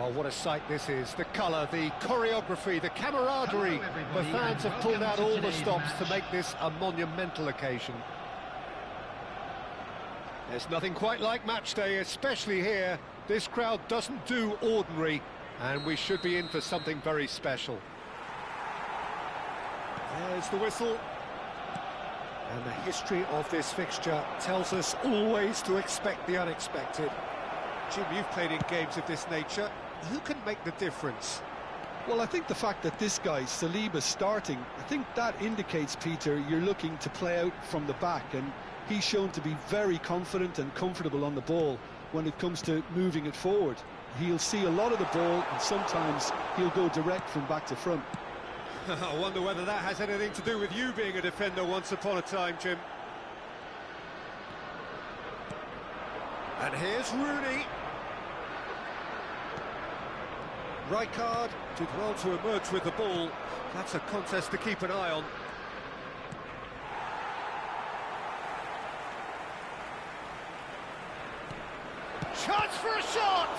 Well, what a sight this is. The colour, the choreography, the camaraderie. The fans have pulled out all the stops to make this a monumental occasion. There's nothing quite like match day, especially here. This crowd doesn't do ordinary, and we should be in for something very special. There's the whistle. And the history of this fixture tells us always to expect the unexpected. Jim, you've played in games of this nature. Who can make the difference? Well, I think the fact that this guy, Saliba's starting, I think that indicates, Peter, you're looking to play out from the back, and he's shown to be very confident and comfortable on the ball when it comes to moving it forward. He'll see a lot of the ball, and sometimes he'll go direct from back to front. I wonder whether that has anything to do with you being a defender once upon a time, Jim. And here's Rooney. Rijkaard did well to emerge with the ball. That's a contest to keep an eye on. Chance for a shot!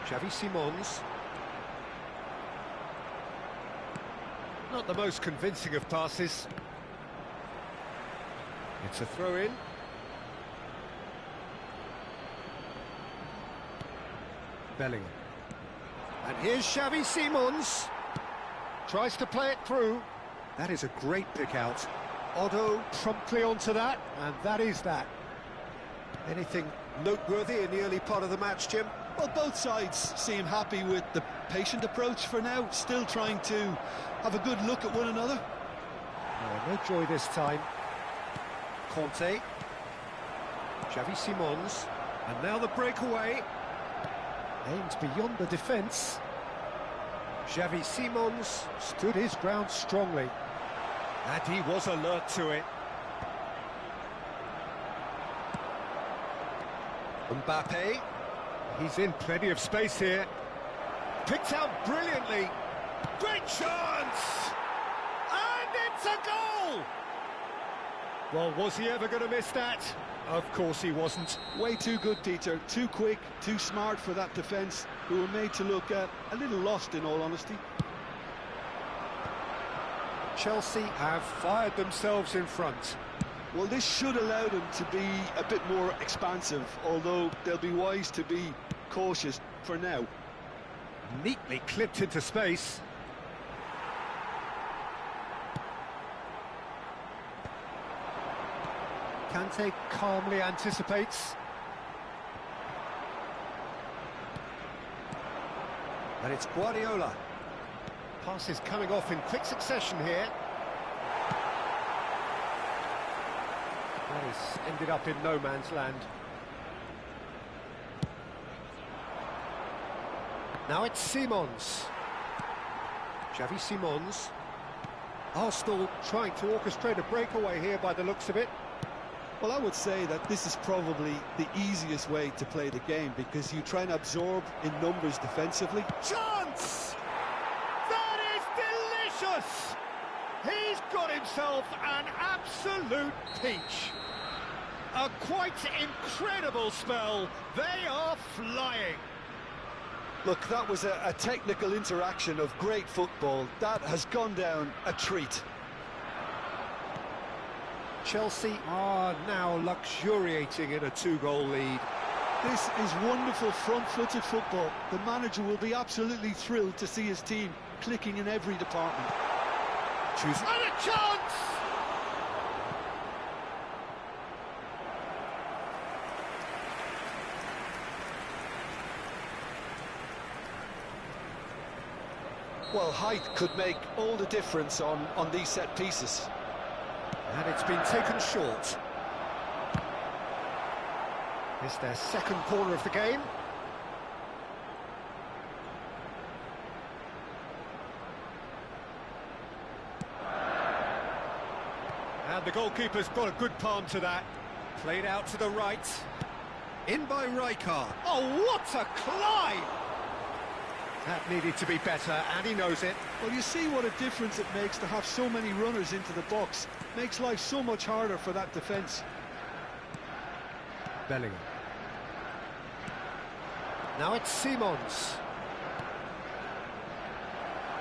Xavi Simons. Not the most convincing of passes. It's a throw-in. Bellingham. And here's Xavi Simons. Tries to play it through. That is a great pick out. Otto promptly onto that, and that is that. Anything noteworthy in the early part of the match, Jim? Well, both sides seem happy with the patient approach for now, still trying to have a good look at one another. No joy this time. Conte. Xavi Simons. And now the breakaway. Aimed beyond the defence. Xavi Simons stood his ground strongly. And he was alert to it. Mbappe. He's in plenty of space here. Picked out brilliantly. Great chance! And it's a goal! Well, was he ever going to miss that? Of course he wasn't. Way too good, Peter. Too quick, too smart for that defence, who were made to look a little lost, in all honesty. Chelsea have fired themselves in front. Well, this should allow them to be a bit more expansive, although they'll be wise to be cautious for now. Neatly clipped into space. Kante calmly anticipates. And it's Guardiola. Passes coming off in quick succession here. That has ended up in no man's land. Now it's Simons. Xavi Simons. Arsenal trying to orchestrate a breakaway here by the looks of it. Well, I would say that this is probably the easiest way to play the game, because you try and absorb in numbers defensively. Chance! That is delicious! He's got himself an absolute peach. A quite incredible spell. They are flying. Look, that was a technical interaction of great football. That has gone down a treat. Chelsea are now luxuriating in a 2-goal lead. This is wonderful front-footed football. The manager will be absolutely thrilled to see his team clicking in every department. And a chance! Well, height could make all the difference on these set pieces. And it's been taken short. It's their second corner of the game. And the goalkeeper's got a good palm to that. Played out to the right. In by Rijkaard. Oh, what a climb! That needed to be better, and he knows it. Well, you see what a difference it makes to have so many runners into the box. Makes life so much harder for that defence. Bellingham. Now it's Simons.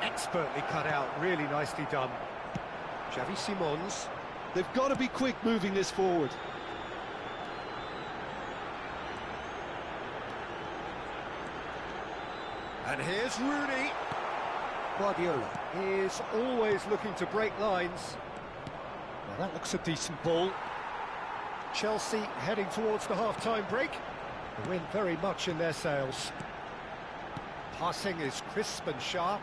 Expertly cut out, really nicely done. Xavi Simons. They've got to be quick moving this forward. And here's Rooney. Guardiola is always looking to break lines. Well, that looks a decent ball. Chelsea heading towards the half-time break. The wind very much in their sails. Passing is crisp and sharp.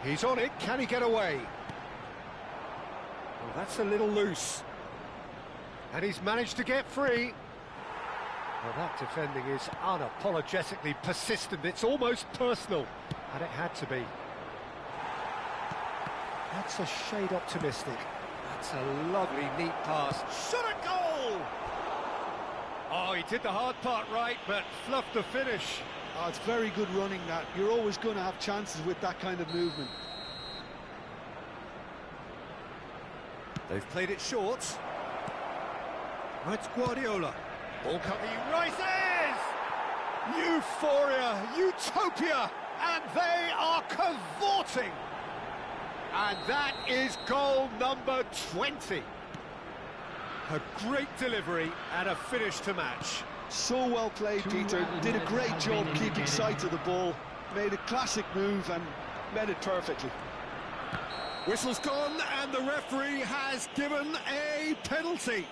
He's on it, can he get away? Well, that's a little loose. And he's managed to get free. Well, that defending is unapologetically persistent. It's almost personal, and it had to be. That's a shade optimistic. That's a lovely, neat pass. Shot a goal! Oh, he did the hard part right, but fluffed the finish. Oh, it's very good running, that. You're always going to have chances with that kind of movement. They've played it short. That's Guardiola. Ball coming, he rises! Euphoria, utopia, and they are cavorting. And that is goal number 20. A great delivery and a finish to match. So well played, Peter. Did a great job keeping sight of the ball. Made a classic move and met it perfectly. Whistle's gone and the referee has given a penalty.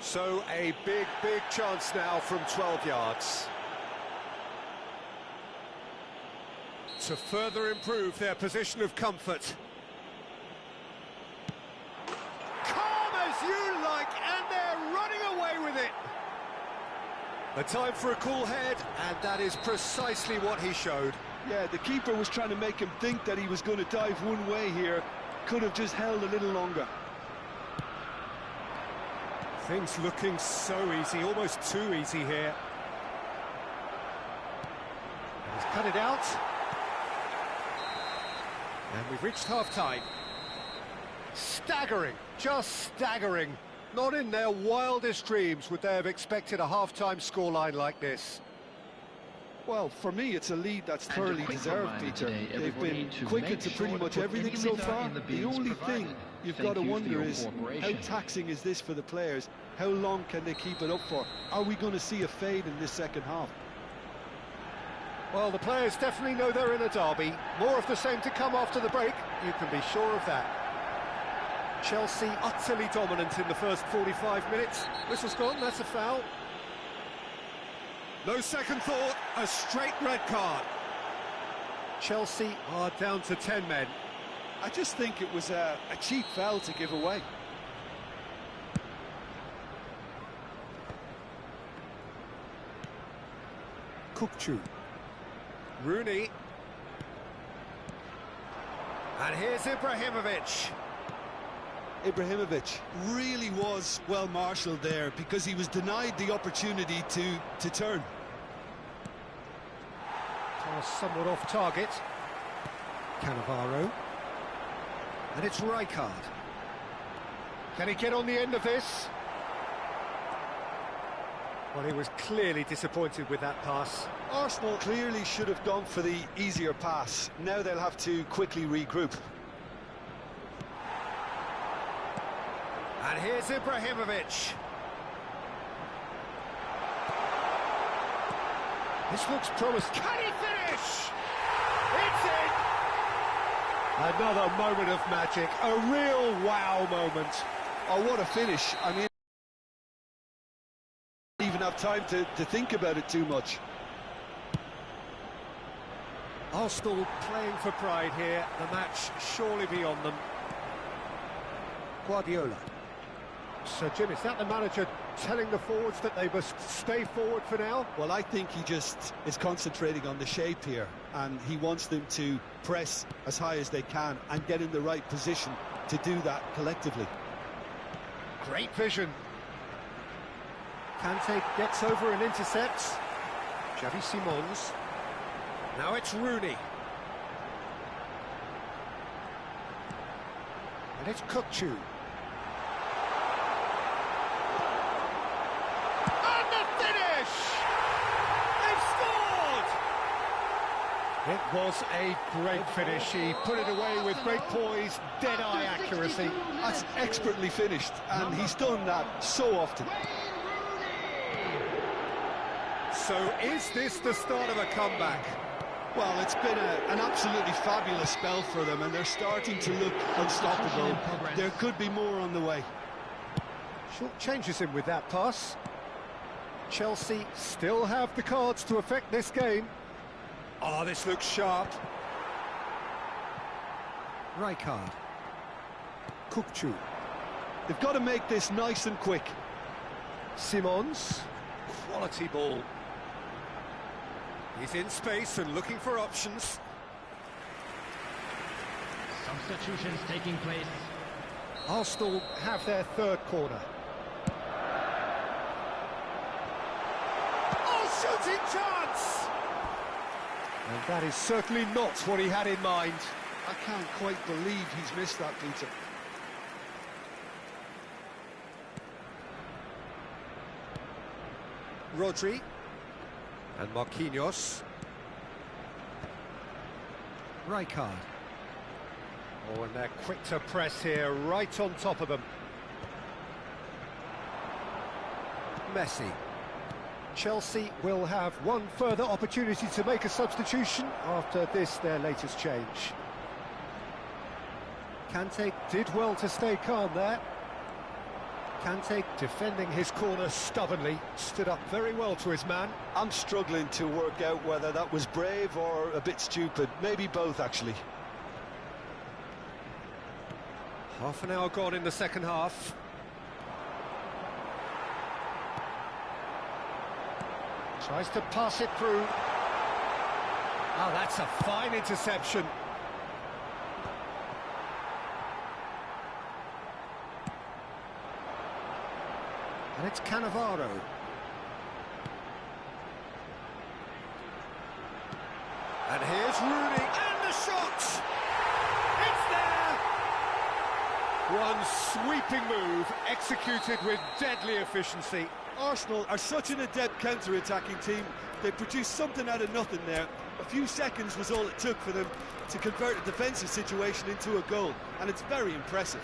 So a big, big chance now from 12 yards. To further improve their position of comfort. Calm as you like, and they're running away with it. A time for a cool head, and that is precisely what he showed. Yeah, the keeper was trying to make him think that he was going to dive one way here. Could have just held a little longer. Things looking so easy, almost too easy here. And he's cut it out. And we've reached half-time. Staggering, just staggering. Not in their wildest dreams would they have expected a half-time scoreline like this. Well, for me, it's a lead that's thoroughly deserved, Peter. They've been quick into pretty much everything so far. The only thing you've got to wonder is, how taxing is this for the players? How long can they keep it up for? Are we going to see a fade in this second half? Well, the players definitely know they're in a derby. More of the same to come after the break, you can be sure of that. Chelsea utterly dominant in the first 45 minutes. Whistle's gone, that's a foul. No second thought, a straight red card. Chelsea are down to 10 men. I just think it was a cheap foul to give away. Kukçu. Rooney. And here's Ibrahimovic. Ibrahimovic really was well marshalled there because he was denied the opportunity to turn. Pass somewhat off target. Cannavaro. And it's Rijkaard. Can he get on the end of this? Well, he was clearly disappointed with that pass. Arsenal clearly should have gone for the easier pass. Now they'll have to quickly regroup. And here's Ibrahimovic. This looks promising. Can he finish? It's in! Another moment of magic, a real wow moment. Oh, what a finish. I mean, even have time to think about it too much. Arsenal playing for pride here, the match surely beyond them. Guardiola. So, Jim, is that the manager telling the forwards that they must stay forward for now? Well, I think he just is concentrating on the shape here, and he wants them to press as high as they can and get in the right position to do that collectively. Great vision. Kante gets over and intercepts. Xavi Simons. Now it's Rooney. And it's Kukçu. And It was a great finish. He put it away with great poise, dead-eye accuracy. That's expertly finished, and he's done that so often. So is this the start of a comeback? Well, it's been an absolutely fabulous spell for them, and they're starting to look unstoppable. There could be more on the way. Short changes him with that pass. Chelsea still have the cards to affect this game. Oh, this looks sharp. Rijkaard. Kukçu. They've got to make this nice and quick. Simons. Quality ball. He's in space and looking for options. Substitutions taking place. Arsenal have their third corner. Oh, shooting chance! And that is certainly not what he had in mind. I can't quite believe he's missed that, Peter. Rodri. And Marquinhos. Rijkaard. Oh, and they're quick to press here, right on top of them. Messi. Chelsea will have one further opportunity to make a substitution after this, their latest change. Kante did well to stay calm there. Kante, defending his corner stubbornly, stood up very well to his man. I'm struggling to work out whether that was brave or a bit stupid. Maybe both, actually. Half an hour gone in the second half. Tries to pass it through. Oh, that's a fine interception. And it's Cannavaro. And here's Rooney, and the shot! It's there! One sweeping move, executed with deadly efficiency. Arsenal are such an adept counter-attacking team. They produced something out of nothing there. A few seconds was all it took for them to convert a defensive situation into a goal, and it's very impressive.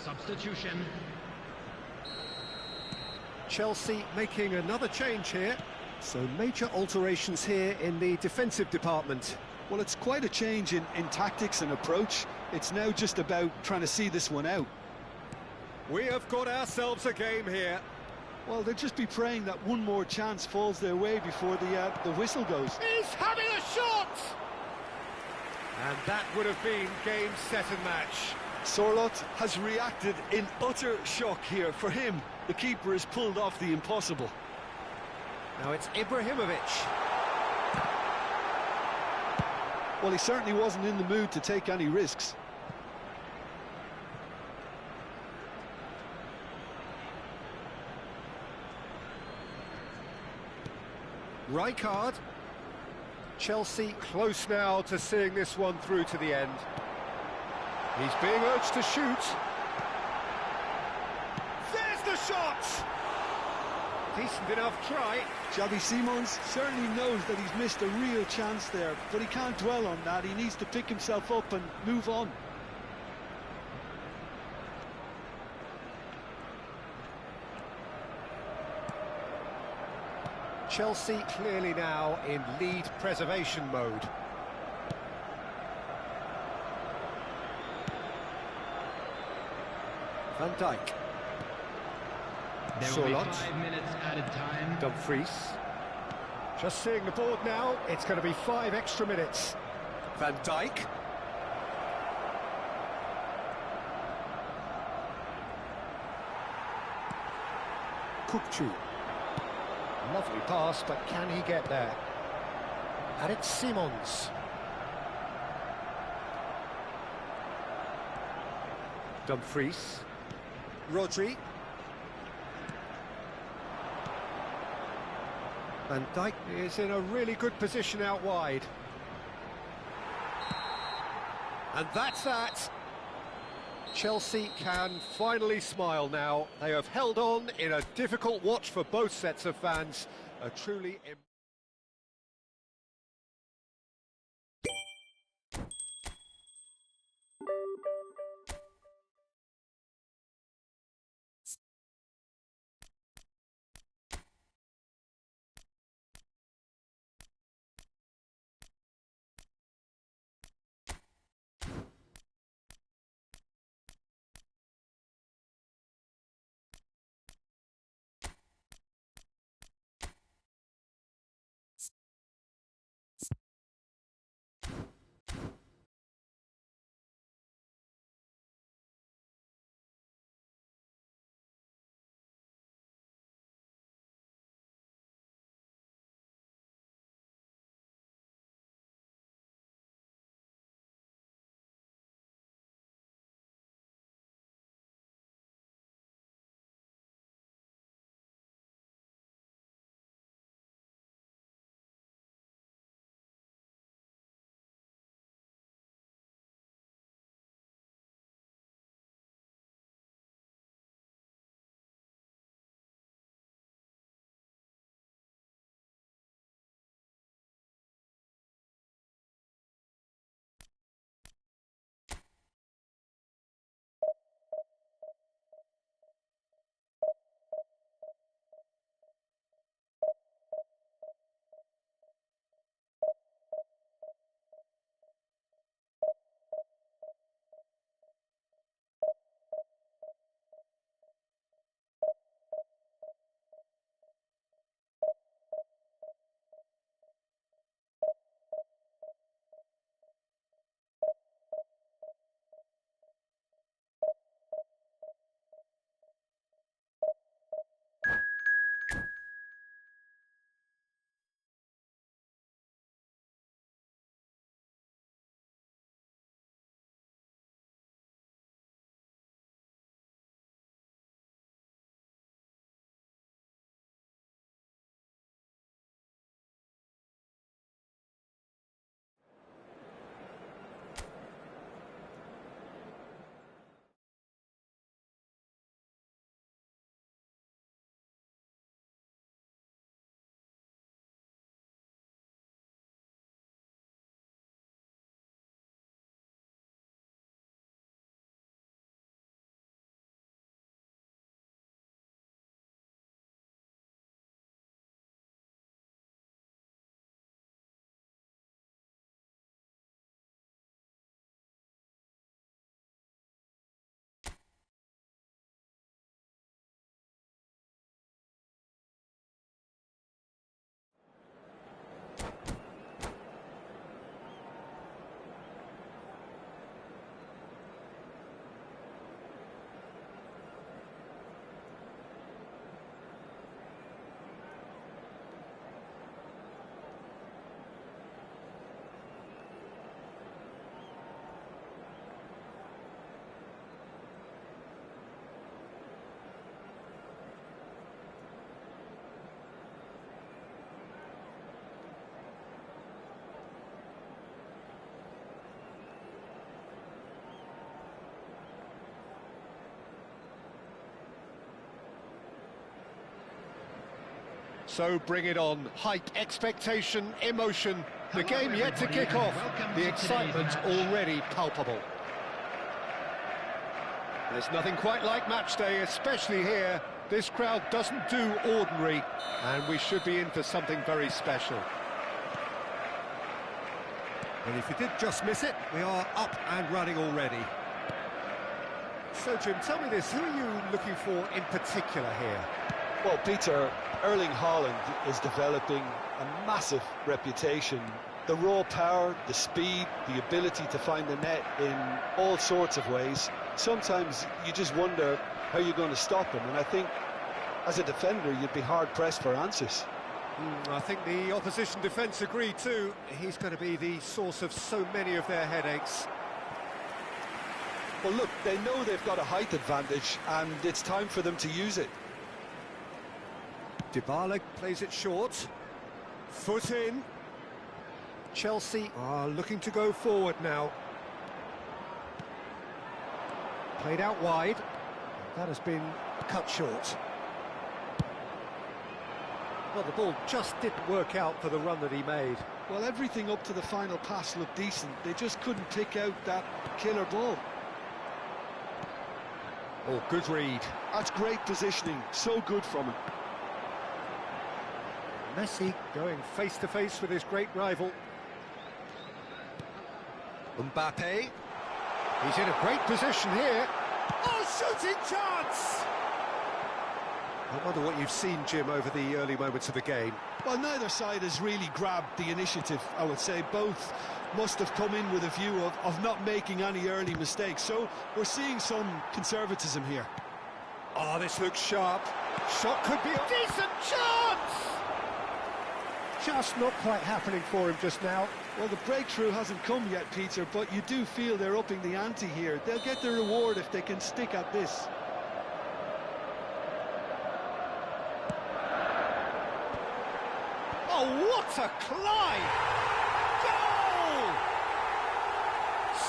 Substitution. Chelsea making another change here. So major alterations here in the defensive department. Well, it's quite a change in tactics and approach. It's now just about trying to see this one out. We have got ourselves a game here. Well, they'll just be praying that one more chance falls their way before the whistle goes. He's having a shot! And that would have been game, set and match. Sorloth has reacted in utter shock here. For him, the keeper has pulled off the impossible. Now it's Ibrahimovic. Well, he certainly wasn't in the mood to take any risks. Rijkaard. Chelsea close now to seeing this one through to the end. He's being urged to shoot. There's the shot! Decent enough try. Xavi Simons certainly knows that he's missed a real chance there, but he can't dwell on that. He needs to pick himself up and move on. Chelsea clearly now in lead preservation mode. Van Dijk. There will be Sorloth. 5 minutes added time. Dumfries. Just seeing the board now, it's going to be 5 extra minutes. Van Dijk. Kukçu. Lovely pass, but can he get there? And it's Simons. Dumfries. Rodri. Van Dijk is in a really good position out wide. And that's that. Chelsea can finally smile now. They have held on in a difficult watch for both sets of fans. A truly... So bring it on. Hype, expectation, emotion. The game yet to kick off. The excitement already palpable. There's nothing quite like match day, especially here. This crowd doesn't do ordinary, and we should be in for something very special. And if you did just miss it, we are up and running already. So, Jim, tell me this, who are you looking for in particular here? Well, Peter, Erling Haaland is developing a massive reputation The raw power, the speed, the ability to find the net in all sorts of ways. Sometimes you just wonder how you're going to stop him, and I think as a defender you'd be hard-pressed for answers. I think the opposition defence agree too. He's going to be the source of so many of their headaches. Well, look, they know they've got a height advantage, and it's time for them to use it. Dybala plays it short. Foot in. Chelsea are looking to go forward now. Played out wide. That has been cut short. Well, the ball just didn't work out for the run that he made. Well, everything up to the final pass looked decent. They just couldn't pick out that killer ball. Oh, good read. That's great positioning. So good from him. Messi going face-to-face with his great rival. Mbappe. He's in a great position here. Oh, shooting chance! I wonder what you've seen, Jim, over the early moments of the game. Well, neither side has really grabbed the initiative, I would say. Both must have come in with a view of not making any early mistakes. So we're seeing some conservatism here. Oh, this looks sharp. Shot could be a decent chance! Just not quite happening for him just now. Well, the breakthrough hasn't come yet, Peter, but you do feel they're upping the ante here. They'll get the reward if they can stick at this. Oh, what a climb! Goal!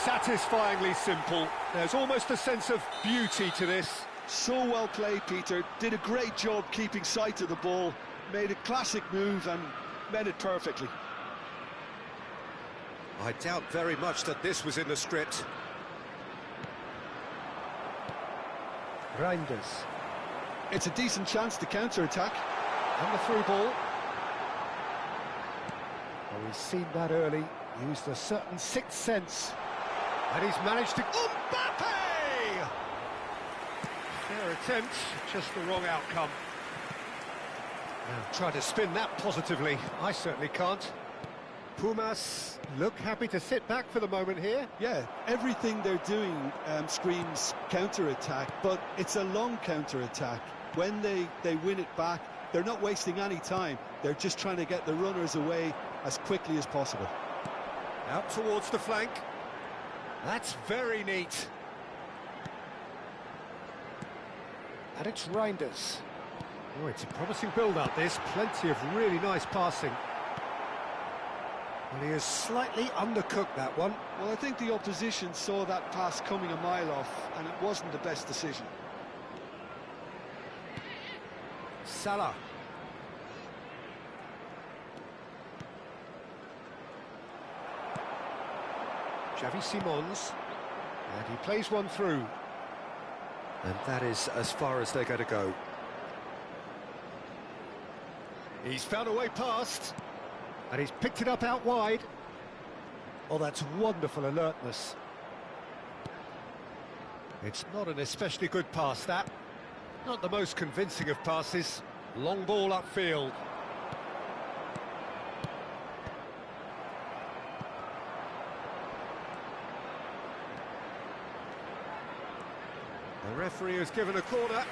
Satisfyingly simple. There's almost a sense of beauty to this. So well played, Peter. Did a great job keeping sight of the ball. Made a classic move and met it perfectly. I doubt very much that this was in the script. Reinders. It's a decent chance to counter-attack. And the through ball. Oh, he's seen that early. Used a certain sixth sense. And he's managed to... Mbappe! Fair attempt, just the wrong outcome. Now, try to spin that positively. I certainly can't. Pumas look happy to sit back for the moment here. Yeah, everything they're doing screams counter-attack, but it's a long counter-attack. When they win it back, they're not wasting any time. They're just trying to get the runners away as quickly as possible. Out towards the flank. That's very neat. And it's Reinders. Oh, it's a promising build-up, this. Plenty of really nice passing. Well, he has slightly undercooked that one. Well, I think the opposition saw that pass coming a mile off, and it wasn't the best decision. Salah. Xavi Simons. And he plays one through. And that is as far as they're going to go. He's found a way past. And he's picked it up out wide. Oh, that's wonderful alertness. It's not an especially good pass, that. Not the most convincing of passes. Long ball upfield. The referee has given a corner.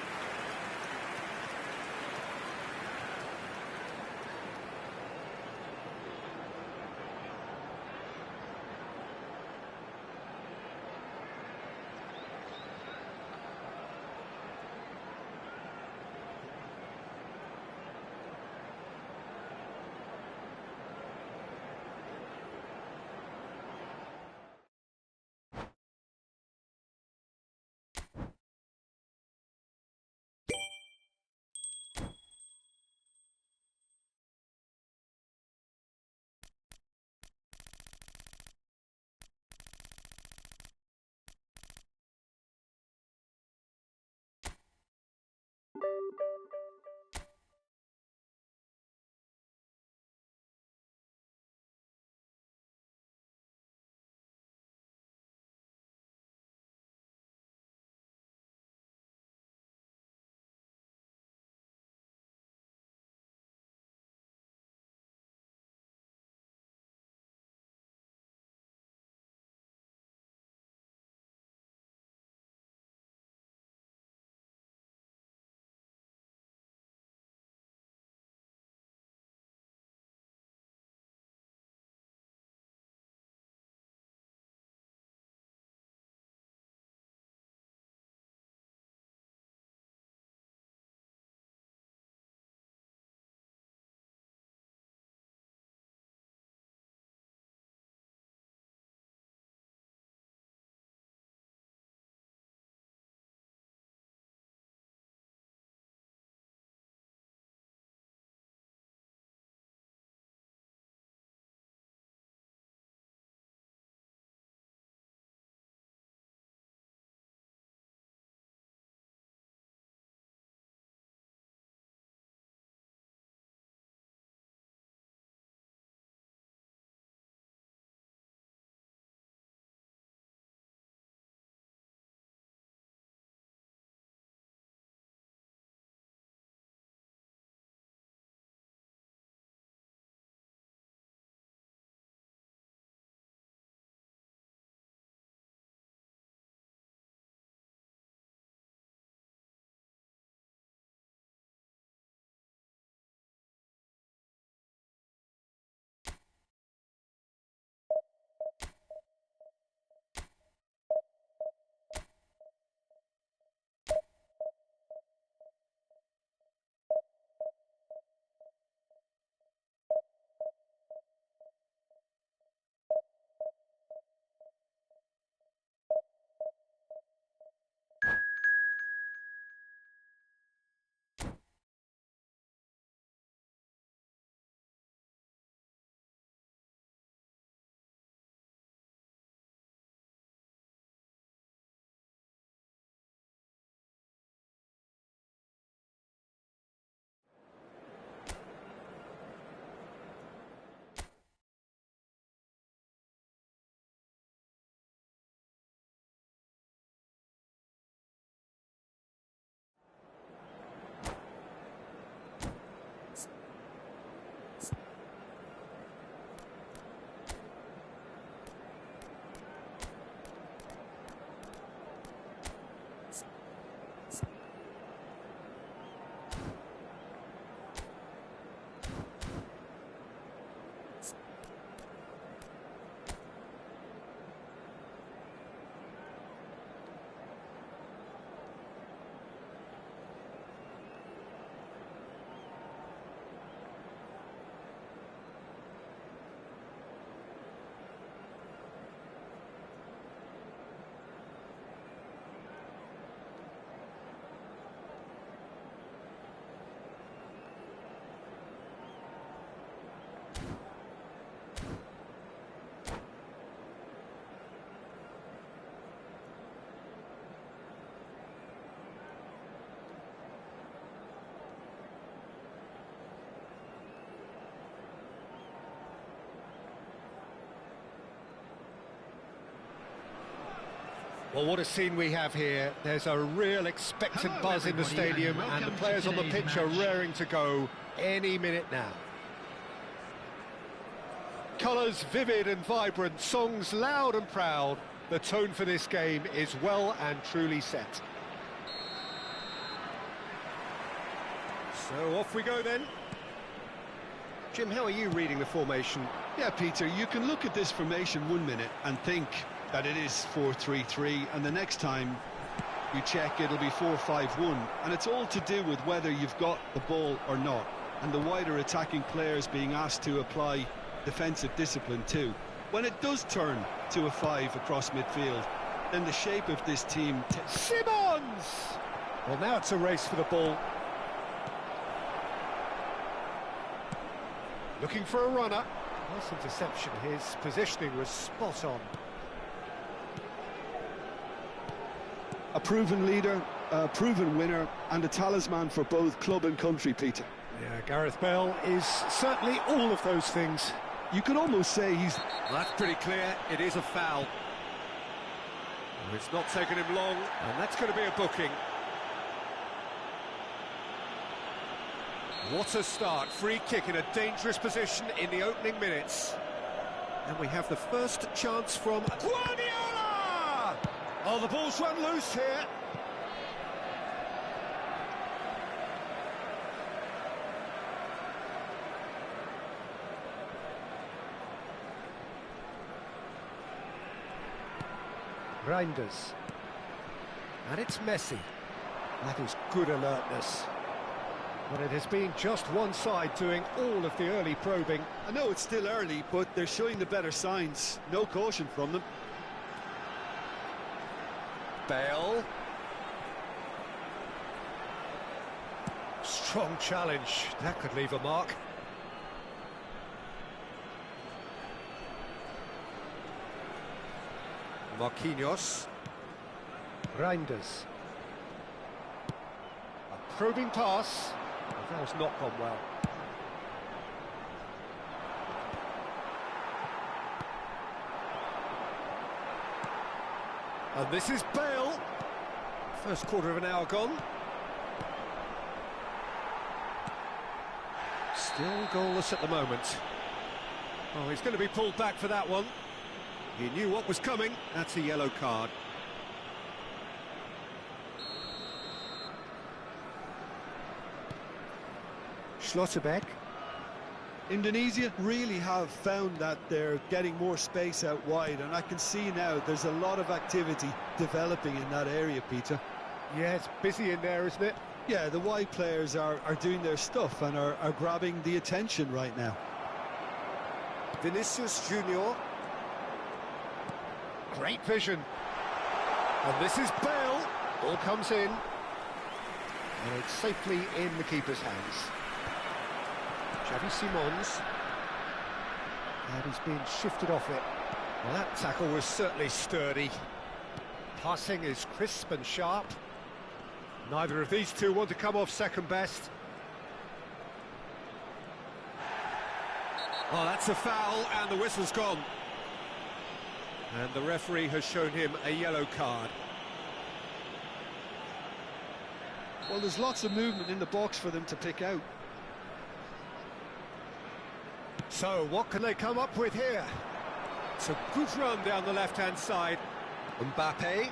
Well, what a scene we have here. There's a real expectant Hello, buzz in the everybody, stadium, and and the welcome players to on the today's pitch are match. raring to go any minute now. Colours vivid and vibrant, songs loud and proud. The tone for this game is well and truly set. So off we go then. Jim, how are you reading the formation? Yeah, Peter, you can look at this formation 1 minute and think that it is 4-3-3, and the next time you check it'll be 4-5-1, and it's all to do with whether you've got the ball or not, and the wider attacking players being asked to apply defensive discipline too. When it does turn to a 5 across midfield, then the shape of this team... Simons! Well, now it's a race for the ball. Looking for a runner. Nice interception. His positioning was spot on. A proven leader, a proven winner, and a talisman for both club and country, Peter. Yeah, Gareth Bale is certainly all of those things. You could almost say he's... Well, that's pretty clear. It is a foul. Oh, it's not taken him long, and that's going to be a booking. What a start. Free kick in a dangerous position in the opening minutes. And we have the first chance from Guardiola! Oh, the ball's run loose here. Reinders. And it's Messi. That is good alertness. But it has been just one side doing all of the early probing. I know it's still early, but they're showing the better signs. No caution from them. Bale. Strong challenge. That could leave a mark. Marquinhos. Reinders. A probing pass. That has not gone well. And this is Bale. First quarter of an hour gone. Still goalless at the moment. Oh, he's going to be pulled back for that one. He knew what was coming. That's a yellow card. Schlotterbeck. Indonesia really have found that they're getting more space out wide, and I can see now there's a lot of activity developing in that area, Peter. Yeah, it's busy in there, isn't it? Yeah, the wide players are doing their stuff and are grabbing the attention right now. Vinicius Junior. Great vision. And this is Bale. Ball comes in. And it's safely in the keeper's hands. Xavi Simons. And he's been shifted off it. Well, that tackle was certainly sturdy. Passing is crisp and sharp. Neither of these two want to come off second best. Oh, that's a foul, and the whistle's gone. And the referee has shown him a yellow card. Well, there's lots of movement in the box for them to pick out. So, what can they come up with here? It's a good run down the left-hand side. Mbappe.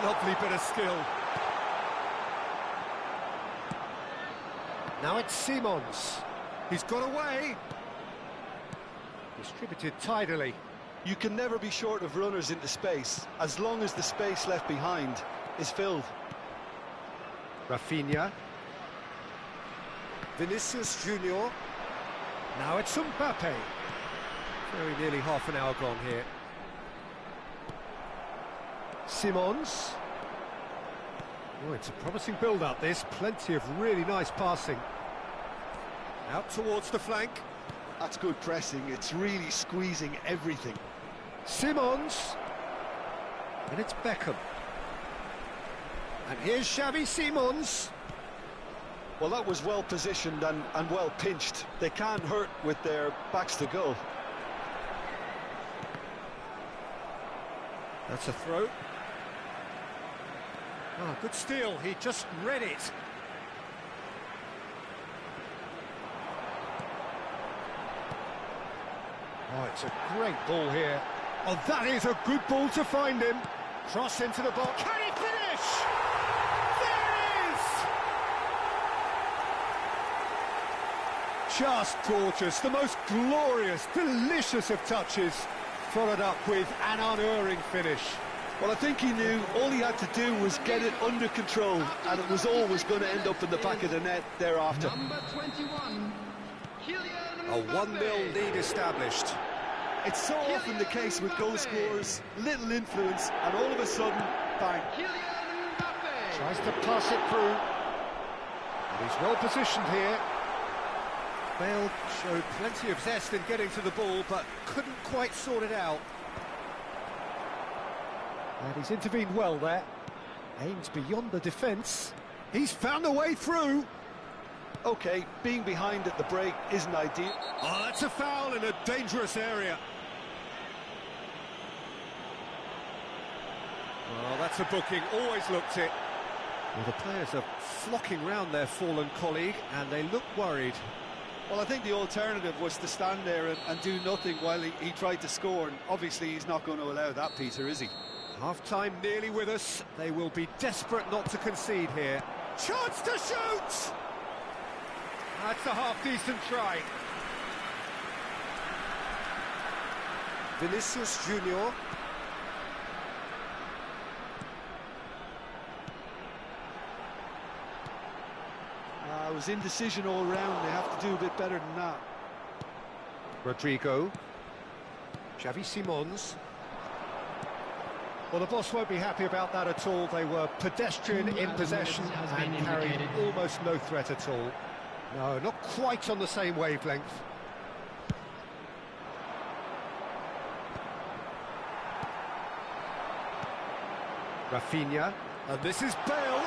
Lovely bit of skill. Now it's Simons. He's got away. Distributed tidily. You can never be short of runners into space, as long as the space left behind is filled. Rafinha. Vinicius Junior. Now it's Mbappe. Very nearly half an hour gone here. Simons. Oh, it's a promising build-up, this. Plenty of really nice passing. Out towards the flank. That's good pressing. It's really squeezing everything. Simons. And it's Beckham. And here's Xavi Simons. Well, that was well positioned and well pinched. They can't hurt with their backs to goal. That's a throw. Oh, good steal, he just read it. Oh, it's a great ball here. Oh, that is a good ball to find him. Cross into the box. Can he finish? There it is! Just gorgeous. The most glorious, delicious of touches. Followed up with an unerring finish. Well, I think he knew all he had to do was get it under control, and it was always going to end up in the back of the net thereafter. Number 21, A 1-0 lead established. It's so often the case with goal scorers, little influence, and all of a sudden, bang. Tries to pass it through. And he's well positioned here. Bale showed plenty of zest in getting to the ball, but couldn't quite sort it out. And he's intervened well there. Aims beyond the defence. He's found a way through. OK, being behind at the break isn't ideal. Oh, that's a foul in a dangerous area. Oh, that's a booking, always looked it. Well, the players are flocking round their fallen colleague, and they look worried. Well, I think the alternative was to stand there and do nothing while he tried to score, and obviously he's not going to allow that, Peter, is he? Half-time nearly with us. They will be desperate not to concede here. Chance to shoot! That's a half-decent try. Vinicius Junior. It was indecision all round. They have to do a bit better than that. Rodrigo. Xavi Simons. Well, the boss won't be happy about that at all. They were pedestrian in possession and carried almost no threat at all. No, not quite on the same wavelength. Rafinha. And this is Bale.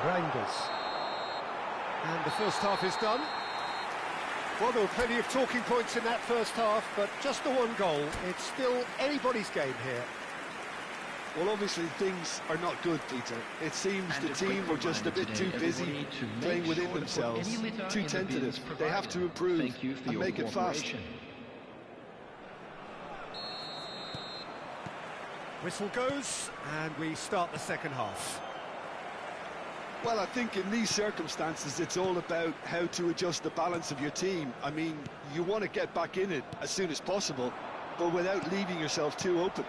Reinders. And the first half is done. Well, there were plenty of talking points in that first half, but just the one goal. It's still anybody's game here. Well, obviously things are not good, Peter. It seems the team were just a bit too busy playing within themselves, too tentative. They have to improve and make it fast. Whistle goes, and we start the second half. Well, I think in these circumstances, it's all about how to adjust the balance of your team. I mean, you want to get back in it as soon as possible, but without leaving yourself too open.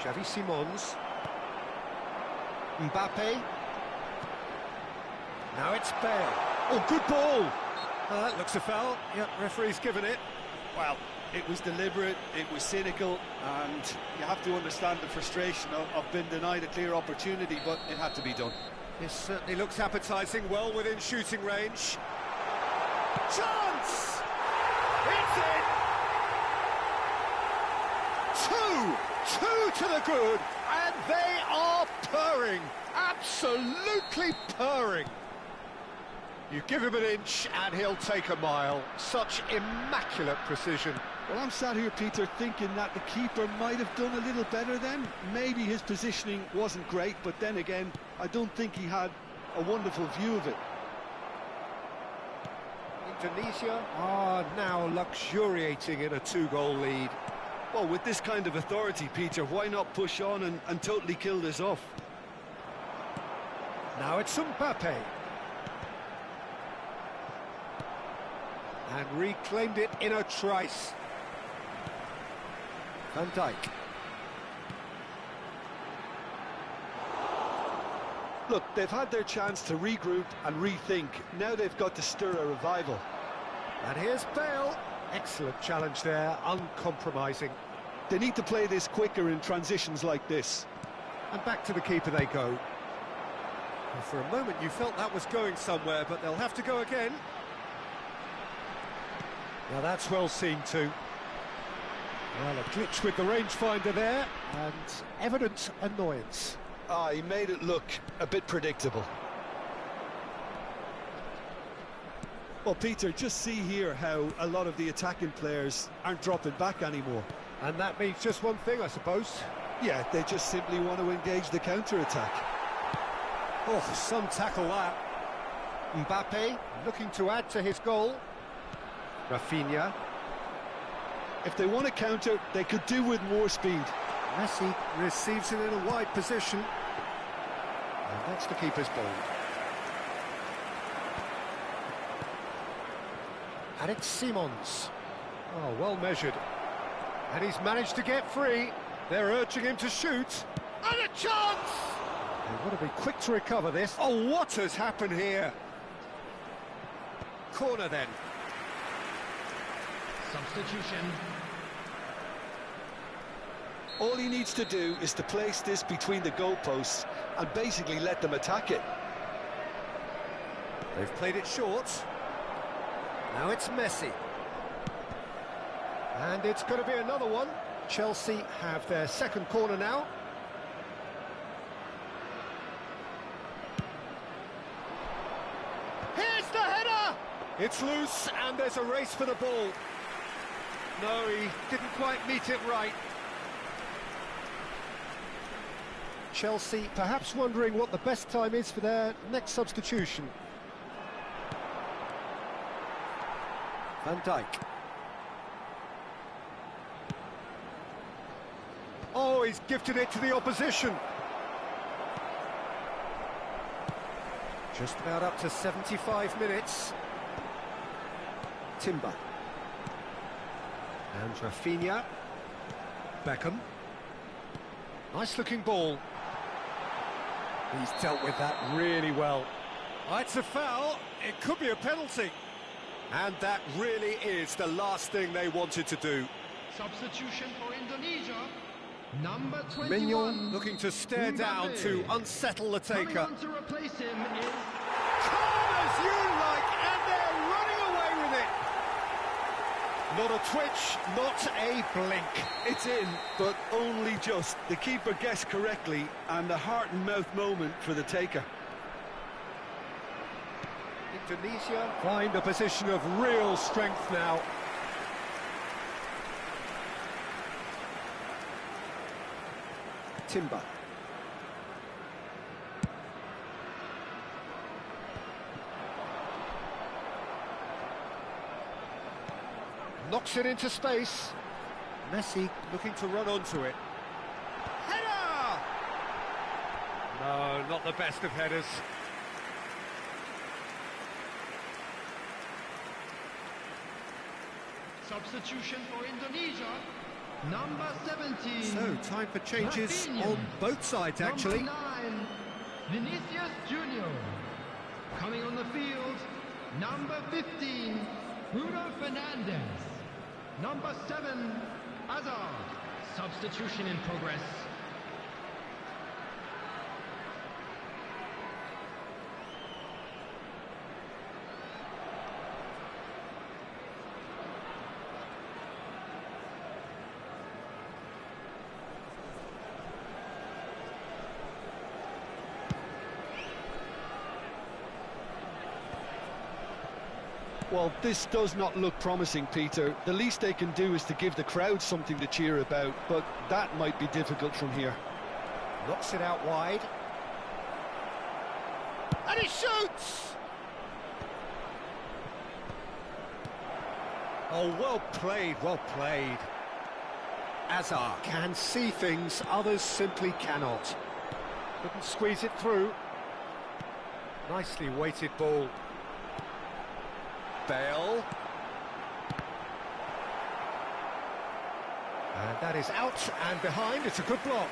Xavi Simons. Mbappe. Now it's Bale. Oh, good ball! That looks a foul. Yep, referee's given it. Well, it was deliberate, it was cynical, and you have to understand the frustration of being denied a clear opportunity, but it had to be done. This certainly looks appetising, well within shooting range. Chance! It's in! Two to the good, and they are purring, absolutely purring. You give him an inch and he'll take a mile. Such immaculate precision. Well, I'm sat here, Peter, thinking that the keeper might have done a little better then. Maybe his positioning wasn't great, but then again, I don't think he had a wonderful view of it. Indonesia are now luxuriating in a 2-goal lead. Well, with this kind of authority, Peter, why not push on and totally kill this off? Now it's Mbappe. And reclaimed it in a trice. Van Dijk. Look, they've had their chance to regroup and rethink. Now they've got to stir a revival. And here's Bale. Excellent challenge there, uncompromising. They need to play this quicker in transitions like this. And back to the keeper they go. Well, for a moment you felt that was going somewhere, but they'll have to go again. Now that's well seen too. Well, a glitch with the rangefinder there, and evident annoyance. He made it look a bit predictable. Well, Peter, just see here how a lot of the attacking players aren't dropping back anymore. And that means just one thing, I suppose. Yeah, they just simply want to engage the counter-attack. Oh, some tackle that. Mbappe looking to add to his goal. Rafinha. If they want to counter, they could do with more speed. Messi receives it in a wide position. And that's the keeper's ball. And it's Simons. Oh, well measured. And he's managed to get free. They're urging him to shoot. And a chance! They want to be quick to recover this. Oh, what has happened here? Corner then. Substitution. All he needs to do is to place this between the goalposts and basically let them attack it. They've played it short. Now it's Messi. And it's going to be another one. Chelsea have their second corner now. Here's the header! It's loose and there's a race for the ball. No, he didn't quite meet it right. Chelsea perhaps wondering what the best time is for their next substitution. Van Dijk. Oh, he's gifted it to the opposition. Just about up to 75 minutes. Timber. And Rafinha. Beckham. Nice looking ball. He's dealt with that really well. It's a foul. It could be a penalty. And that really is the last thing they wanted to do. Substitution for Indonesia. Number 21. Mignon looking to stare down to unsettle the taker. Coming on to replace him is... Calm as you like, and they're running away with it. Not a twitch, not a blink. It's in, but only just. The keeper guessed correctly, and the heart and mouth moment for the taker. Indonesia find a position of real strength now. Timber. Knocks it into space. Messi looking to run onto it. Header! No, not the best of headers. Substitution for Indonesia. Number 17. So, time for changes Rafinha. on both sides, actually. Number 9, Vinicius Junior. Coming on the field, number 15, Bruno Fernandes. Number 7, Hazard. Substitution in progress. Well, this does not look promising, Peter. The least they can do is to give the crowd something to cheer about, but that might be difficult from here. Knocks it out wide. And he shoots! Oh, well played, well played. Hazard can see things others simply cannot. Couldn't squeeze it through. Nicely weighted ball. Bale. And that is out and behind. It's a good block.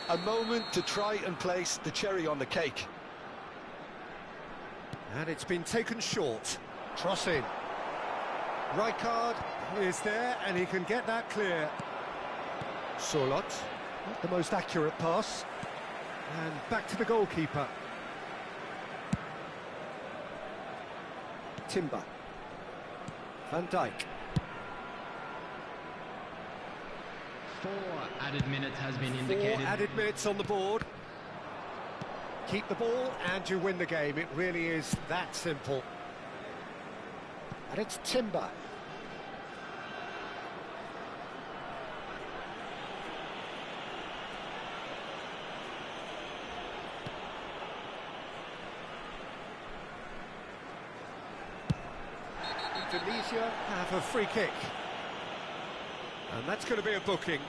A moment to try and place the cherry on the cake. And it's been taken short. Cross in. Rijkaard is there and he can get that clear. Solot. Not the most accurate pass. And back to the goalkeeper. Timber. Van Dijk. 4 added minutes has been indicated. 4 added minutes on the board. Keep the ball and you win the game. It really is that simple. And it's Timber. Indonesia have a free kick. And that's going to be a booking.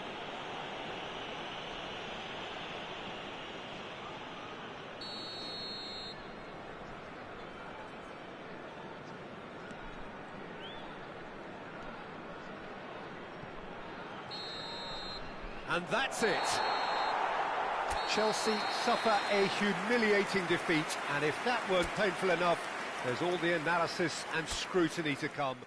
And that's it. Chelsea suffer a humiliating defeat, and if that weren't painful enough, there's all the analysis and scrutiny to come.